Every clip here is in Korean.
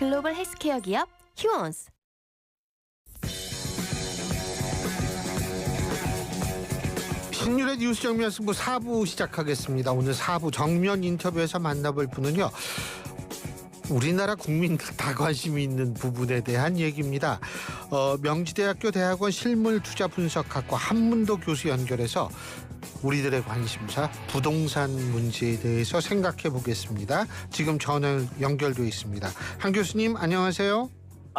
글로벌 헬스케어 기업 휴원스. 신율의 뉴스 정면 승부 4부 시작하겠습니다. 오늘 4부 정면 인터뷰에서 만나볼 분은요, 우리나라 국민들 다 관심이 있는 부분에 대한 얘기입니다. 명지대학교 대학원 실물투자분석학과 한문도 교수 연결해서 우리들의 관심사 부동산 문제에 대해서 생각해 보겠습니다. 지금 전화 연결돼 있습니다. 한 교수님 안녕하세요.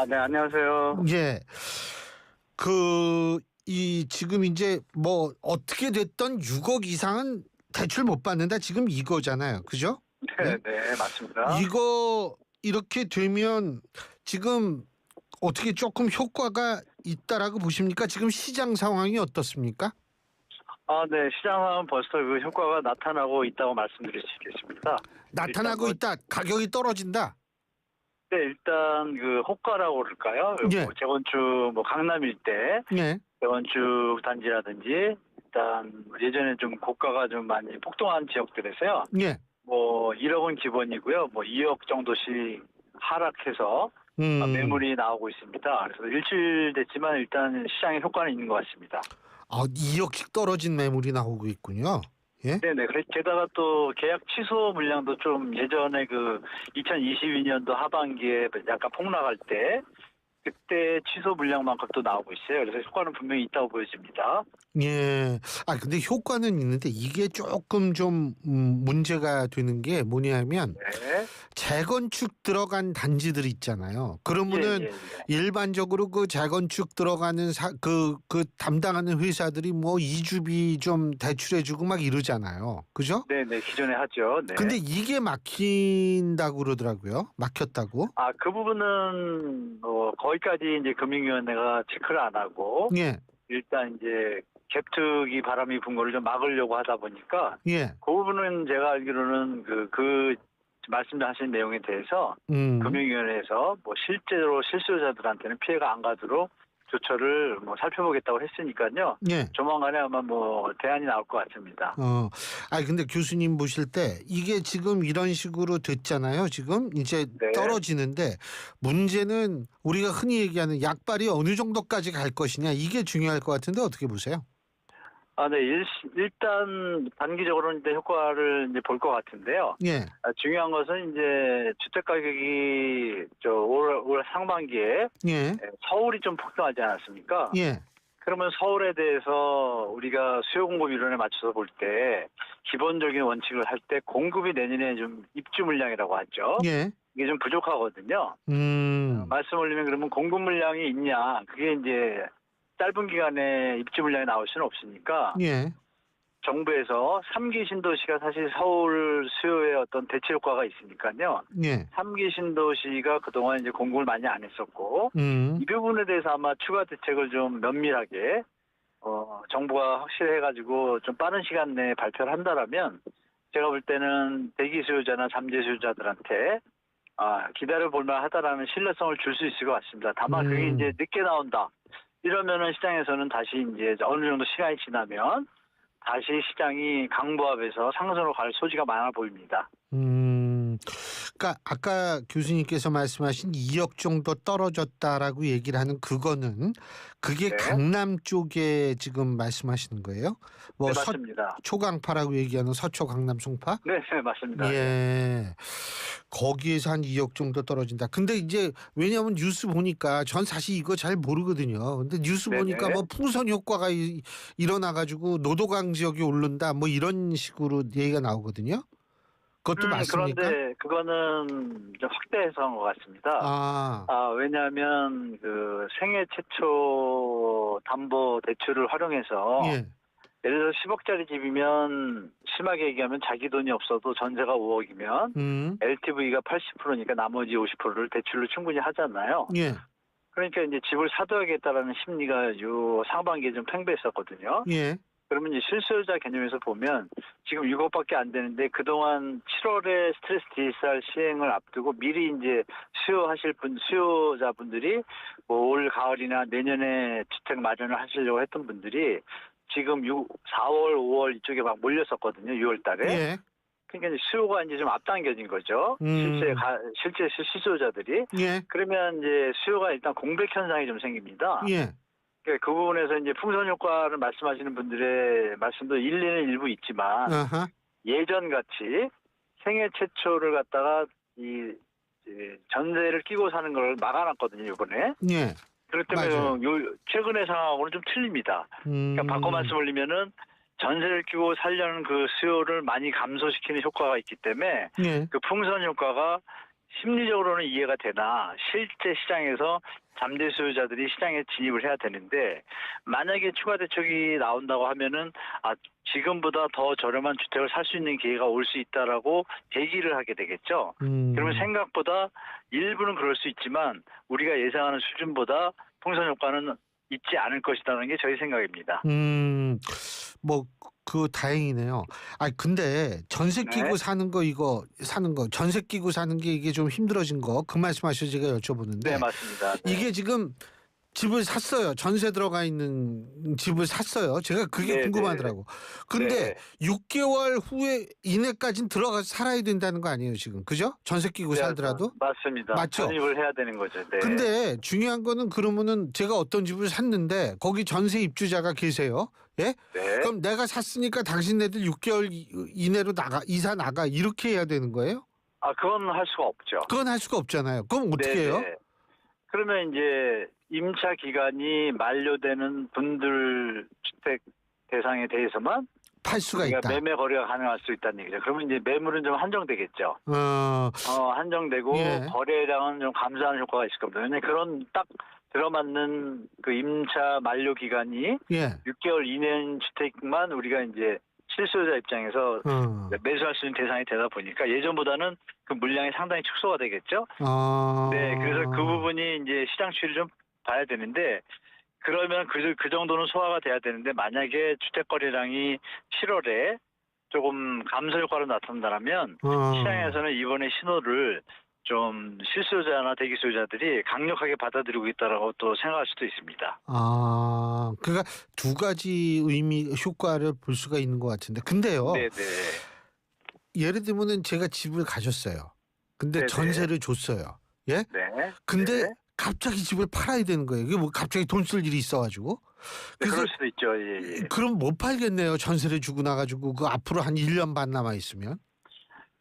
네, 안녕하세요. 예. 지금 이제 뭐 어떻게 됐던 6억 이상은 대출 못 받는다, 지금 이거잖아요. 그죠? 네, 맞습니다. 이거 이렇게 되면 지금 어떻게 조금 효과가 있다라고 보십니까? 지금 시장 상황이 어떻습니까? 네, 시장 상황은 벌써 그 효과가 나타나고 있다고 말씀드릴 수 있겠습니다. 나타나고 있다. 가격이 떨어진다. 네, 일단 그 호가라고 그럴까요? 예. 재건축 강남 일대 예. 재건축 단지라든지 일단 예전에 좀 고가가 좀 많이 폭등한 지역들에서요. 예. 1억 원 기본이고요. 2억 정도씩 하락해서 매물이 나오고 있습니다. 그래서 일주일 됐지만 일단 시장에 효과는 있는 것 같습니다. 2억씩 떨어진 매물이 나오고 있군요. 예? 네네. 게다가 또 계약 취소 물량도 좀 예전에 2022년도 하반기에 약간 폭락할 때 그때 취소 물량만큼 또 나오고 있어요. 그래서 효과는 분명히 있다고 보여집니다. 예. 근데 효과는 있는데 이게 조금 좀 문제가 되는 게 뭐냐면, 네. 재건축 들어간 단지들 있잖아요. 그러면은 일반적으로 그 재건축 들어가는 그 담당하는 회사들이 뭐 이주비 좀 대출해주고 막 이러잖아요. 그죠? 네네. 기존에 하죠. 네. 근데 이게 막힌다고 그러더라고요. 막혔다고. 그 부분은 거기까지 이제 금융위원회가 체크를 안 하고 예. 일단 이제 갭투기 바람이 분 거를 좀 막으려고 하다 보니까 예. 그 부분은 제가 알기로는 그 말씀하신 내용에 대해서 금융위원회에서 실제로 실수요자들한테는 피해가 안 가도록 조처를 살펴보겠다고 했으니까요. 예. 조만간에 아마 대안이 나올 것 같습니다. 근데 교수님 보실 때 이게 지금 이런 식으로 됐잖아요. 지금 이제 네. 떨어지는데 문제는 우리가 흔히 얘기하는 약발이 어느 정도까지 갈 것이냐, 이게 중요할 것 같은데 어떻게 보세요? 네. 일단 단기적으로는 이제 효과를 이제 볼 것 같은데요. 예. 중요한 것은 이제 주택 가격이 올 상반기에 예. 서울이 좀 폭등하지 않았습니까? 예. 그러면 서울에 대해서 우리가 수요 공급 이론에 맞춰서 볼 때 기본적인 원칙을 할 때 공급이 내년에 좀 입주 물량이라고 하죠. 예. 이게 좀 부족하거든요. 말씀 올리면 그러면 공급 물량이 있냐? 그게 이제 짧은 기간에 입주 물량이 나올 수는 없으니까 예. 정부에서 3기 신도시가 사실 서울 수요에 어떤 대체 효과가 있으니까요. 예. 3기 신도시가 그동안 이제 공급을 많이 안 했었고 이 부분에 대해서 아마 추가 대책을 좀 면밀하게 정부가 확실해가지고 좀 빠른 시간 내에 발표를 한다라면 제가 볼 때는 대기 수요자나 잠재 수요자들한테 기다려 볼만 하다라는 신뢰성을 줄 수 있을 것 같습니다. 다만 그게 이제 늦게 나온다. 이러면은 시장에서는 다시 이제 어느 정도 시간이 지나면 다시 시장이 강보합에서 상승으로 갈 소지가 많아 보입니다. 그러니까 아까 교수님께서 말씀하신 2억 정도 떨어졌다라고 얘기를 하는 그거는 그게 네. 강남 쪽에 지금 말씀하시는 거예요? 네, 맞습니다. 초강파라고 얘기하는 서초, 강남, 송파? 네, 맞습니다. 예. 거기에서 한 2억 정도 떨어진다. 근데 이제 왜냐하면 뉴스 보니까 전 사실 이거 잘 모르거든요. 근데 뉴스 보니까 네네. 풍선 효과가 일어나가지고 노도강 지역이 오른다, 뭐 이런 식으로 얘기가 나오거든요. 그것도 맞습니까? 그런데 그거는 좀 확대 해석한 것 같습니다. 왜냐하면 생애 최초 담보 대출을 활용해서 예. 예를 들어 10억짜리 집이면 심하게 얘기하면 자기 돈이 없어도 전세가 5억이면 LTV가 80%니까 나머지 50%를 대출로 충분히 하잖아요. 예. 그러니까 이제 집을 사둬야겠다라는 심리가 요 상반기에 좀 팽배했었거든요. 예. 그러면 이제 실수요자 개념에서 보면 지금 6억밖에 안 되는데 그동안 7월에 스트레스 디지털 시행을 앞두고 미리 이제 수요자분들이 올 가을이나 내년에 주택 마련을 하시려고 했던 분들이 지금 4월, 5월 이쪽에 막 몰렸었거든요. 6월 달에. 예. 그러니까 이제 수요가 이제 좀 앞당겨진 거죠. 실제 실수요자들이. 예. 그러면 이제 수요가 일단 공백 현상이 좀 생깁니다. 예. 그러니까 그 부분에서 이제 풍선 효과를 말씀하시는 분들의 말씀도 일리는 일부 있지만 아하. 예전 같이 생애 최초를 갖다가 전세를 끼고 사는 걸 막아놨거든요, 이번에. 예. 그렇기 때문에 최근의 상황하고는 좀 틀립니다. 그러니까 바꿔 말씀드리면은 전세를 끼고 살려는 그 수요를 많이 감소시키는 효과가 있기 때문에 예. 그 풍선 효과가 심리적으로는 이해가 되나 실제 시장에서 잠재 수요자들이 시장에 진입을 해야 되는데 만약에 추가 대책이 나온다고 하면은 지금보다 더 저렴한 주택을 살 수 있는 기회가 올 수 있다라고 대기를 하게 되겠죠. 그러면 생각보다 일부는 그럴 수 있지만 우리가 예상하는 수준보다 풍선 효과는 있지 않을 것이라는 게 저희 생각입니다. 뭐 다행이네요. 근데 전세 끼고 사는 거 전세 끼고 사는 게 이게 좀 힘들어진 거 그 말씀하셔서 제가 여쭤보는데. 네, 맞습니다. 네. 이게 지금 집을 샀어요. 전세 들어가 있는 집을 샀어요. 제가 그게 궁금하더라고. 근데 6개월 후에 이내까지는 들어가서 살아야 된다는 거 아니에요, 지금. 그죠? 전세 끼고 살더라도? 맞습니다. 맞죠? 전입을 해야 되는 거죠. 네. 근데 중요한 거는 그러면은 제가 어떤 집을 샀는데 거기 전세 입주자가 계세요. 예? 네. 그럼 내가 샀으니까 당신네들 6개월 이내로 이사 나가 이렇게 해야 되는 거예요? 그건 할 수가 없죠. 그건 할 수가 없잖아요. 그럼 어떻게 해요? 그러면 이제 임차 기간이 만료되는 분들 주택 대상에 대해서만 팔 수가 있다. 매매 거래가 가능할 수 있다는 얘기죠. 그러면 이제 매물은 좀 한정되겠죠. 한정되고 예. 거래량은 좀 감소하는 효과가 있을 겁니다. 왜냐하면 그런 딱 들어맞는 그 임차 만료 기간이 6개월 이내인 주택만 우리가 이제 실수요자 입장에서 매수할 수 있는 대상이 되다 보니까 예전보다는 그 물량이 상당히 축소가 되겠죠. 네, 그래서 그 부분이 이제 시장 추이를 좀 봐야 되는데 그러면 그 정도는 소화가 돼야 되는데 만약에 주택 거래량이 7월에 조금 감소 효과로 나타난다면 시장에서는 이번에 신호를 좀 실수요자나 대기 수요자들이 강력하게 받아들이고 있다라고 또 생각할 수도 있습니다. 그러니까 두 가지 효과를 볼 수가 있는 것 같은데. 근데요. 네네. 예를 들면은 제가 집을 가졌어요. 근데 전세를 줬어요. 예? 네. 근데 갑자기 집을 팔아야 되는 거예요. 이게 뭐 갑자기 돈 쓸 일이 있어가지고. 그래서 그럴 수도 있죠. 예. 그럼 못 팔겠네요. 전세를 주고 나가지고 그 앞으로 한 1년 반 남아 있으면.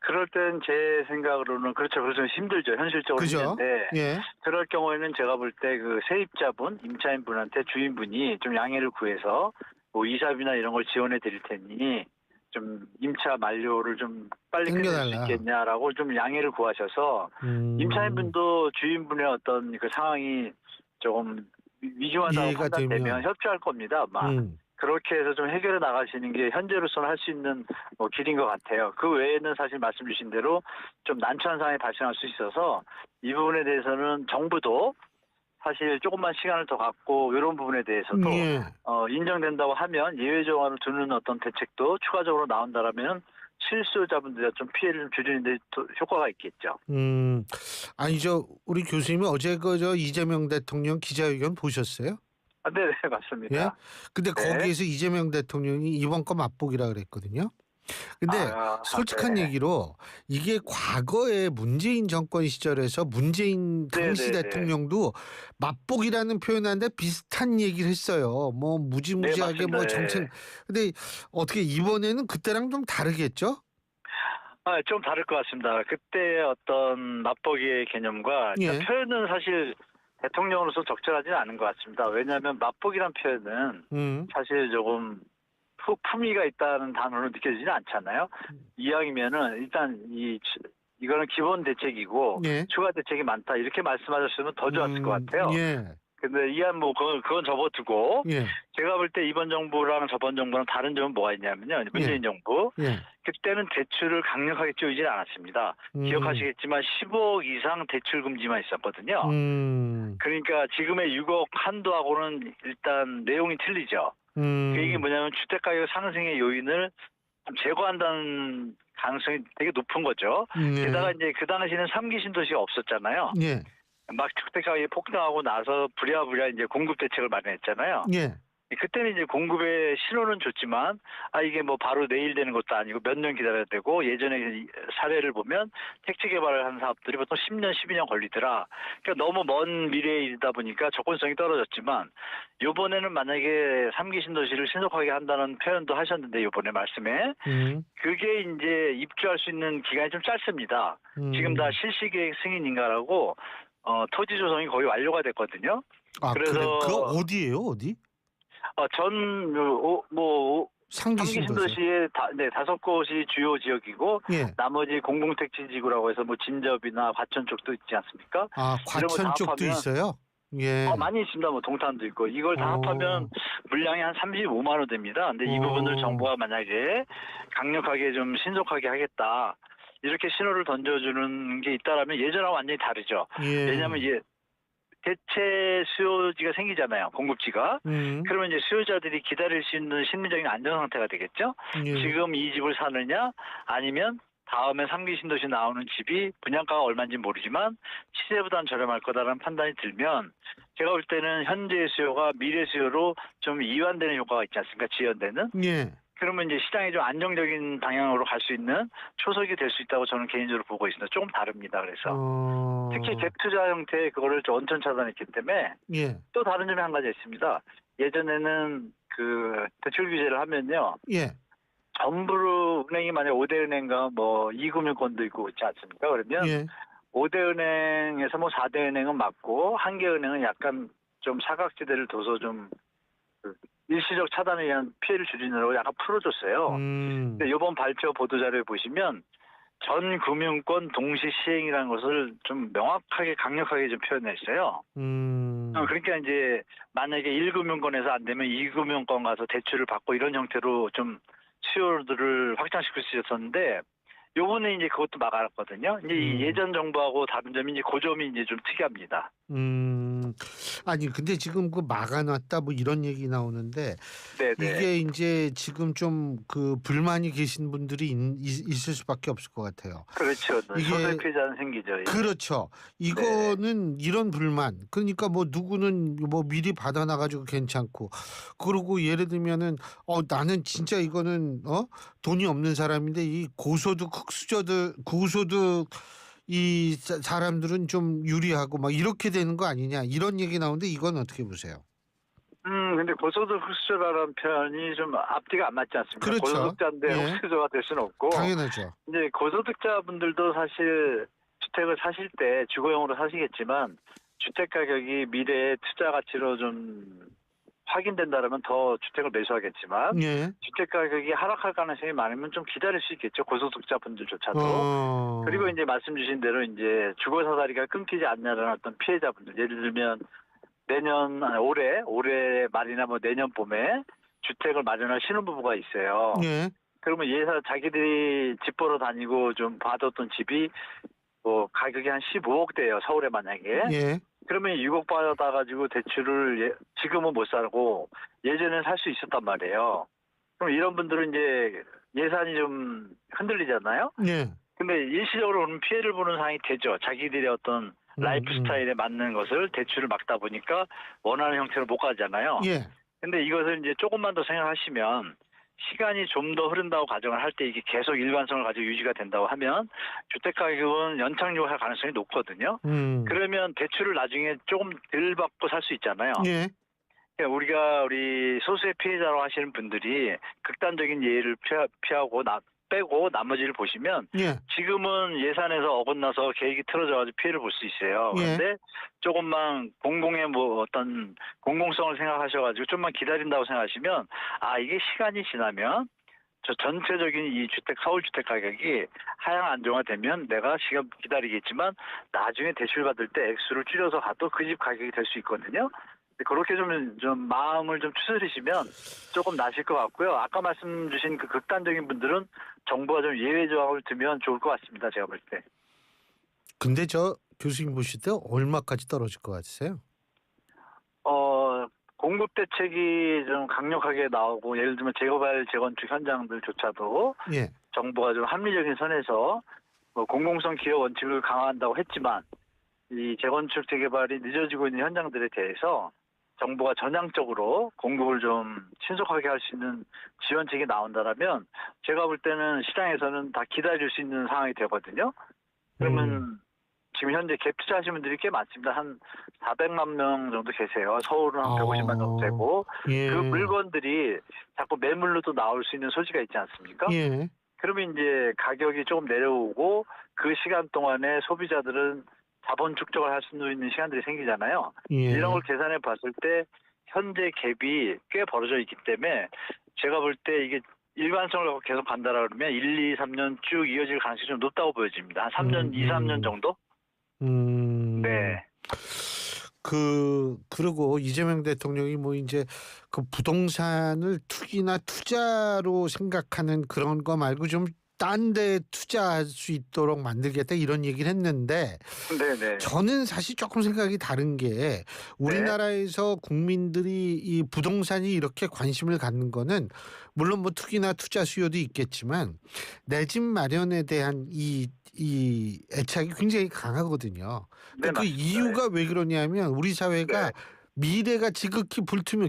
그럴 땐 제 생각으로는 그렇죠. 힘들죠. 현실적으로 그죠? 힘든데 예. 그럴 경우에는 제가 볼 때 그 세입자분, 임차인분한테 주인분이 좀 양해를 구해서 뭐 이사비나 이런 걸 지원해 드릴 테니 좀 임차 만료를 좀 빨리 끝낼 수 있겠냐라고 좀 양해를 구하셔서 임차인분도 주인분의 어떤 그 상황이 조금 위중하다고 판단되면 협조할 겁니다. 그렇게 해서 좀 해결해 나가시는 게 현재로서는 할 수 있는 길인 것 같아요. 그 외에는 사실 말씀 주신 대로 좀 난처한 상황이 발생할 수 있어서 이 부분에 대해서는 정부도 사실 조금만 시간을 더 갖고 이런 부분에 대해서도 인정된다고 하면 예외 조항을 두는 어떤 대책도 추가적으로 나온다라면 실수요자분들이 좀 피해를 좀 줄이는 데 효과가 있겠죠. 아니죠. 우리 교수님은 어제 이재명 대통령 기자회견 보셨어요? 네, 맞습니다. 예? 근데 거기에서 이재명 대통령이 이번 거 맛보기라 그랬거든요. 근데 솔직한 얘기로 이게 과거에 문재인 정권 시절에서 문재인 당시 대통령도 맛보기라는 표현하는데 비슷한 얘기를 했어요. 뭐 무지무지하게 뭐 정책. 근데 어떻게 이번에는 그때랑 좀 다르겠죠? 좀 다를 것 같습니다. 그때 어떤 맛보기의 개념과 표현은 사실 대통령으로서 적절하지는 않은 것 같습니다. 왜냐하면 맛보기란 표현은 사실 조금 품위가 있다는 단어로 느껴지지는 않잖아요. 이왕이면은 일단 이거는 기본 대책이고 추가 대책이 많다 이렇게 말씀하셨으면 더 좋았을 것 같아요. 근데 이한 뭐 그건 접어두고 제가 볼 때 이번 정부랑 저번 정부랑 다른 점은 뭐가 있냐면요. 문재인 정부 그때는 대출을 강력하게 쪼이질 않았습니다. 기억하시겠지만 10억 이상 대출 금지만 있었거든요. 그러니까 지금의 6억 한도하고는 일단 내용이 틀리죠. 그 얘기 뭐냐면 주택가격 상승의 요인을 제거한다는 가능성이 되게 높은 거죠. 게다가 이제 그 당시에는 3기 신도시가 없었잖아요. 막 주택가격이 폭등하고 나서 부랴부랴 이제 공급 대책을 마련했잖아요. 그때는 이제 공급의 신호는 줬지만 이게 뭐 바로 내일 되는 것도 아니고 몇 년 기다려야 되고 예전에 사례를 보면 택지 개발을 한 사업들이 보통 10년, 12년 걸리더라. 그러니까 너무 먼 미래에 이르다 보니까 접근성이 떨어졌지만 이번에는 만약에 3기 신도시를 신속하게 한다는 표현도 하셨는데 이번에 말씀에 그게 이제 입주할 수 있는 기간이 좀 짧습니다. 지금 다 실시계획 승인인가라고 토지 조성이 거의 완료가 됐거든요. 그래서 그 어디예요? 어디? 상기 신도시의 5곳이 주요 지역이고 나머지 공공택지지구라고 해서 뭐 진접이나 과천 쪽도 있지 않습니까? 과천 쪽도 있어요? 예. 많이 있습니다. 뭐 동탄도 있고 이걸 다 합하면 물량이 한 35만 원 됩니다. 근데 이 부분을 정부가 만약에 강력하게 좀 신속하게 하겠다. 이렇게 신호를 던져주는 게 있다라면 예전하고 완전히 다르죠. 왜냐하면 대체 수요지가 생기잖아요. 공급지가. 그러면 이제 수요자들이 기다릴 수 있는 심리적인 안전 상태가 되겠죠. 지금 이 집을 사느냐 아니면 다음에 3기 신도시 나오는 집이 분양가가 얼마인지 모르지만 시세보다는 저렴할 거다라는 판단이 들면 제가 볼 때는 현재 수요가 미래 수요로 좀 이완되는 효과가 있지 않습니까? 지연되는. 그러면 이제 시장이 좀 안정적인 방향으로 갈 수 있는 초석이 될 수 있다고 저는 개인적으로 보고 있습니다. 조금 다릅니다. 그래서 특히 갭 투자 형태의 그거를 원천 차단했기 때문에 또 다른 점이 한 가지 있습니다. 예전에는 그 대출 규제를 하면요. 전부로 은행이 만약 5대 은행과 뭐 이금융권도 있고 그렇지 않습니까? 그러면 5대 은행에서 뭐 4대 은행은 맞고 한 개 은행은 약간 좀 사각지대를 둬서 좀 일시적 차단에 의한 피해를 줄이느라고 약간 풀어줬어요. 근데 이번 발표 보도자료에 보시면 전 금융권 동시 시행이라는 것을 좀 명확하게 강력하게 좀 표현했어요. 그러니까 이제 만약에 1금융권에서 안 되면 2금융권 가서 대출을 받고 이런 형태로 좀 수요들을 확장시킬 수 있었는데 요번에 이제 그것도 막아놨거든요. 이제 예전 정부하고 다른 점이 이제 그 점이 이제 좀 특이합니다. 아니 근데 지금 그 막아놨다 뭐 이런 얘기 나오는데 이게 이제 지금 좀 그 불만이 계신 분들이 있을 수밖에 없을 것 같아요. 그렇죠. 소득 피해자는 생기죠. 그렇죠. 이거는 이런 불만. 그러니까 뭐 누구는 뭐 미리 받아놔가지고 괜찮고 그러고 예를 들면은 나는 진짜 이거는 돈이 없는 사람인데 이 고소득 이 사람들은 좀 유리하고 막 이렇게 되는 거 아니냐 이런 얘기 나오는데 이건 어떻게 보세요? 근데 고소득 흑수저라는 표현이 좀 앞뒤가 안 맞지 않습니까? 그렇죠. 고소득자인데 흑수저가 될 수는 없고. 당연하죠. 이제 고소득자분들도 사실 주택을 사실 때 주거용으로 사시겠지만 주택 가격이 미래의 투자 가치로 좀 확인된다면 더 주택을 매수하겠지만 주택 가격이 하락할 가능성이 많으면 좀 기다릴 수 있겠죠. 고소득자분들조차도. 그리고 이제 말씀 주신 대로 이제 주거 사다리가 끊기지 않냐는 어떤 피해자분들 예를 들면 내년 올해 말이나 뭐 내년 봄에 주택을 마련할 신혼부부가 있어요. 그러면 자기들이 집 보러 다니고 좀 받았던 집이 뭐 가격이 한 15억대예요. 서울에 만약에. 그러면 6억 받아가지고 대출을 지금은 못 사고 예전엔 살 수 있었단 말이에요. 그럼 이런 분들은 이제 예산이 좀 흔들리잖아요. 근데 일시적으로 오는 피해를 보는 상황이 되죠. 자기들의 어떤 라이프 스타일에 맞는 것을 대출을 막다 보니까 원하는 형태로 못 가잖아요. 근데 이것을 이제 조금만 더 생각하시면 시간이 좀 더 흐른다고 가정을 할 때 이게 계속 일관성을 가지고 유지가 된다고 하면 주택 가격은 연착륙할 가능성이 높거든요. 그러면 대출을 나중에 조금 덜 받고 살 수 있잖아요. 그러니까 우리 소수의 피해자로 하시는 분들이 극단적인 예를 피하고 빼고 나머지를 보시면 지금은 예산에서 어긋나서 계획이 틀어져가지고 피해를 볼 수 있어요. 그런데 조금만 공공의 뭐 어떤 공공성을 생각하셔가지고 좀만 기다린다고 생각하시면 이게 시간이 지나면 저 전체적인 이 서울 주택 가격이 하향 안정화되면 내가 시간 기다리겠지만 나중에 대출 받을 때 액수를 줄여서 가도 그 집 가격이 될 수 있거든요. 그렇게 좀 마음을 좀 추스리시면 조금 나실 것 같고요. 아까 말씀 주신 그 극단적인 분들은 정부가 좀 예외 조항을 두면 좋을 것 같습니다. 제가 볼 때. 근데 저 교수님 보실 때 얼마까지 떨어질 것 같으세요? 공급 대책이 좀 강력하게 나오고 예를 들면 재개발 재건축 현장들조차도 정부가 좀 합리적인 선에서 뭐 공공성 기여 원칙을 강화한다고 했지만 이 재건축 재개발이 늦어지고 있는 현장들에 대해서 정부가 전향적으로 공급을 좀 신속하게 할 수 있는 지원책이 나온다라면 제가 볼 때는 시장에서는 다 기다릴 수 있는 상황이 되거든요. 그러면 지금 현재 갭 투자하시는 분들이 꽤 많습니다. 한 400만 명 정도 계세요. 서울은 한 150만 정도 되고 예. 그 물건들이 자꾸 매물로도 나올 수 있는 소지가 있지 않습니까? 예. 그러면 이제 가격이 조금 내려오고 그 시간 동안에 소비자들은 자본 축적을 할 수 있는 시간들이 생기잖아요. 예. 이런 걸 계산해 봤을 때 현재 갭이 꽤 벌어져 있기 때문에 제가 볼 때 이게 일관성을 갖고 계속 간다라 그러면 1, 2, 3년 쭉 이어질 가능성이 좀 높다고 보여집니다. 한 3년, 2, 3년 정도? 네. 그리고 이재명 대통령이 뭐 이제 그 부동산을 투기나 투자로 생각하는 그런 거 말고 좀 딴 데 투자할 수 있도록 만들겠다 이런 얘기를 했는데 네네. 저는 사실 조금 생각이 다른 게 우리나라에서 국민들이 이 부동산이 이렇게 관심을 갖는 거는 물론 뭐 투기나 투자 수요도 있겠지만 내 집 마련에 대한 이 애착이 굉장히 강하거든요. 네, 그 맞습니다. 이유가 왜 그러냐면 우리 사회가 네. 미래가 지극히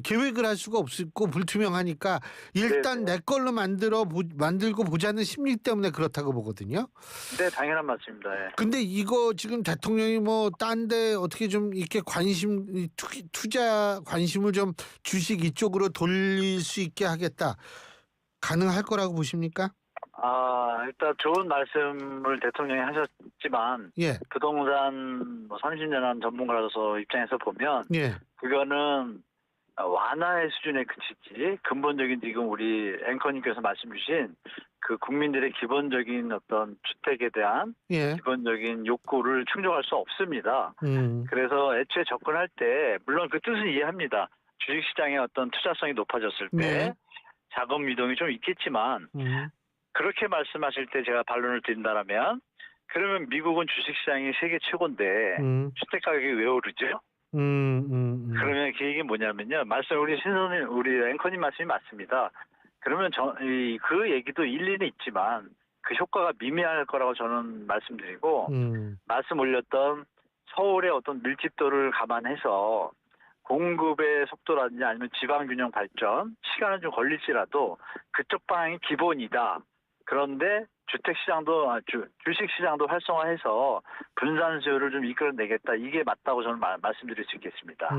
계획을 할 수가 없고 불투명하니까 일단 네네. 내 걸로 만들고 보자는 심리 때문에 그렇다고 보거든요. 네, 당연한 말씀입니다. 예. 근데 이거 지금 대통령이 뭐 딴 데 어떻게 좀 이렇게 투자 관심을 좀 주식 이쪽으로 돌릴 수 있게 하겠다. 가능할 거라고 보십니까? 일단 좋은 말씀을 대통령이 하셨지만 예. 부동산 뭐 30년 한 전문가로서 입장에서 보면 예. 그거는 완화의 수준에 그치지 근본적인 지금 우리 앵커님께서 말씀 주신 그 국민들의 기본적인 어떤 주택에 대한 예. 기본적인 욕구를 충족할 수 없습니다. 그래서 애초에 접근할 때 물론 그 뜻은 이해합니다. 주식시장의 어떤 투자성이 높아졌을 때 네. 자금 유동이 좀 있겠지만 그렇게 말씀하실 때 제가 반론을 드린다라면 그러면 미국은 주식시장이 세계 최고인데 주택 가격이 왜 오르죠? 그러면 그 얘기는 뭐냐면요. 우리 앵커님 말씀이 맞습니다. 그러면 그 얘기도 일리는 있지만 그 효과가 미미할 거라고 저는 말씀드리고 말씀 올렸던 서울의 어떤 밀집도를 감안해서 공급의 속도라든지 아니면 지방균형 발전 시간은 좀 걸릴지라도 그쪽 방향이 기본이다. 그런데 주식시장도 활성화해서 분산 수요를 좀 이끌어내겠다. 이게 맞다고 저는 말씀드릴 수 있겠습니다.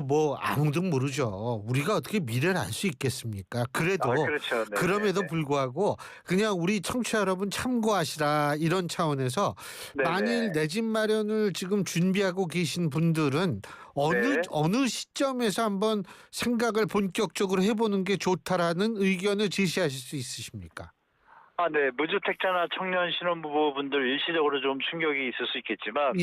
뭐 아무도 모르죠. 우리가 어떻게 미래를 알 수 있겠습니까? 그래도 그렇죠. 네, 그럼에도 불구하고 그냥 우리 청취자 여러분 참고하시라 이런 차원에서 만일 내 집 마련을 지금 준비하고 계신 분들은 어느 시점에서 한번 생각을 본격적으로 해보는 게 좋다라는 의견을 제시하실 수 있으십니까? 네. 무주택자나 청년 신혼부부분들 일시적으로 좀 충격이 있을 수 있겠지만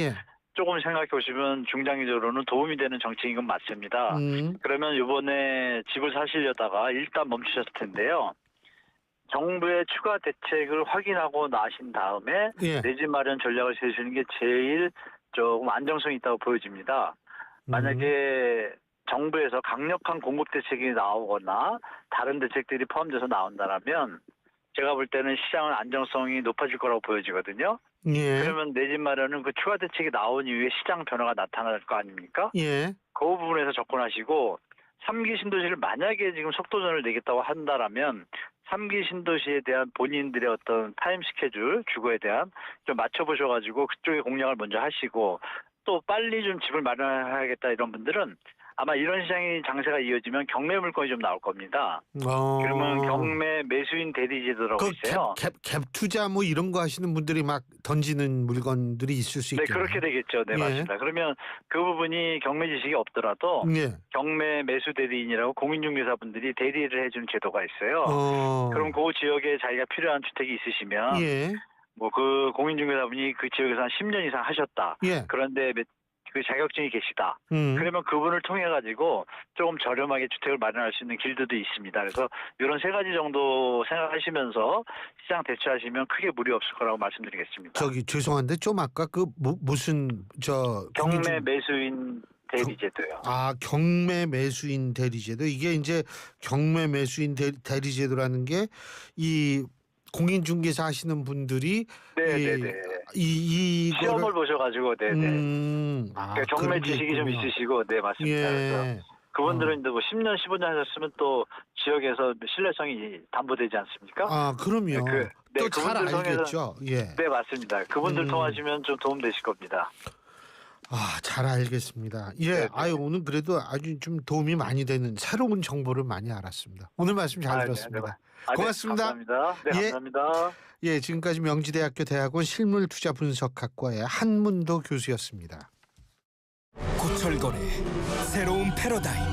조금 생각해 보시면 중장기적으로는 도움이 되는 정책인 건 맞습니다. 그러면 이번에 집을 사시려다가 일단 멈추셨을 텐데요. 정부의 추가 대책을 확인하고 나신 다음에 내 집 마련 전략을 세우시는 게 제일 조금 안정성이 있다고 보여집니다. 만약에 정부에서 강력한 공급 대책이 나오거나 다른 대책들이 포함돼서 나온다면 제가 볼 때는 시장은 안정성이 높아질 거라고 보여지거든요. 그러면 내 집 마련은 그 추가 대책이 나온 이후에 시장 변화가 나타날 거 아닙니까? 그 부분에서 접근하시고 3기 신도시를 만약에 지금 속도전을 내겠다고 한다라면 3기 신도시에 대한 본인들의 어떤 타임 스케줄, 주거에 대한 좀 맞춰보셔가지고 그쪽에 공략을 먼저 하시고 또 빨리 좀 집을 마련해야겠다 이런 분들은 아마 이런 시장이 장세가 이어지면 경매 물건이 좀 나올 겁니다. 그러면 경매 매수인 대리 제도라고 있어요. 갭 투자 뭐 이런 거 하시는 분들이 막 던지는 물건들이 있을 수 있겠네요. 네, 그렇게 되겠죠. 네, 맞습니다. 그러면 그 부분이 경매 지식이 없더라도 경매 매수 대리인이라고 공인중개사분들이 대리를 해주는 제도가 있어요. 그럼 그 지역에 자기가 필요한 주택이 있으시면 뭐 그 공인중개사분이 그 지역에서 한 10년 이상 하셨다. 그런데 그 자격증이 계시다. 그러면 그분을 통해 가지고 조금 저렴하게 주택을 마련할 수 있는 길들도 있습니다. 그래서 이런 세 가지 정도 생각하시면서 시장 대처하시면 크게 무리 없을 거라고 말씀드리겠습니다. 죄송한데 좀 아까 경매 매수인 대리제도요. 경매 매수인 대리제도. 이게 이제 경매 매수인 대리제도라는 게 이 공인중개사 하시는 분들이 시험을 보셔가지고, 네네. 아, 경매 그런 게 지식이 좀 있군요. 있으시고, 네, 맞습니다. 그래서 예. 그분들은 이제 뭐 10년, 15년 하셨으면 또 지역에서 신뢰성이 담보되지 않습니까? 아, 그럼요. 네, 또 잘 그분들 통해서, 알겠죠. 예. 네, 맞습니다. 그분들 통하시면 좀 도움 되실 겁니다. 아, 잘 알겠습니다. 예. 네네. 아유, 오늘 그래도 아주 좀 도움이 많이 되는 새로운 정보를 많이 알았습니다. 오늘 말씀 잘 들었습니다. 고맙습니다. 네, 감사합니다. 네, 예. 감사합니다. 예, 지금까지 명지대학교 대학원 실물투자분석학과의 한문도 교수였습니다. 고철거래 새로운 패러다임